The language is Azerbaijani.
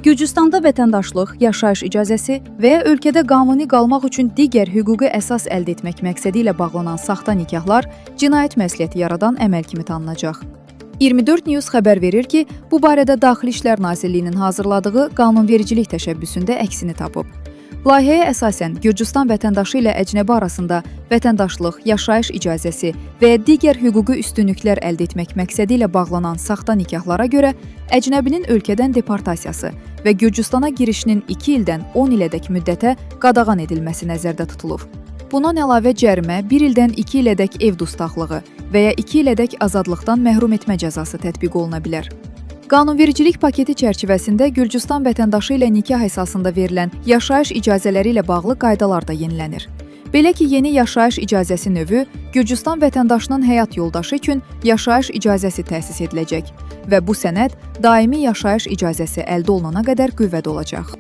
Gürcüstanda vətəndaşlıq, yaşayış icazəsi və ya ölkədə qanuni qalmaq üçün digər hüquqi əsas əldə etmək məqsədi ilə bağlanan saxta nikahlar cinayət məsuliyyəti yaradan əməl kimi tanınacaq. 24 News xəbər verir ki, bu barədə Daxili İşlər Nazirliyinin hazırladığı qanunvericilik təşəbbüsündə əksini tapıb. Layihəyə əsasən Gürcüstan vətəndaşı ilə əcnəbi arasında vətəndaşlıq, yaşayış icazəsi və ya digər hüquqi üstünlüklər əldə etmək məqsədi ilə bağlanan saxta nikahlara görə əcnəbinin ölkədən deportasiyası və Gürcüstana girişinin 2 ildən 10 ilədək müddətə qadağan edilməsi nəzərdə tutulub. Bundan əlavə cərimə 1 ildən 2 ilədək ev dustaqlığı və ya 2 ilədək azadlıqdan məhrum etmə cəzası tətbiq oluna bilər. Qanunvericilik paketi çərçivəsində Gürcüstan vətəndaşı ilə nikah əsasında verilən yaşayış icazələri ilə bağlı qaydalar da yenilənir. Belə ki, yeni yaşayış icazəsi növü Gürcüstan vətəndaşının həyat yoldaşı üçün yaşayış icazəsi təsis ediləcək və bu sənəd daimi yaşayış icazəsi əldə olunana qədər qüvvədə olacaq.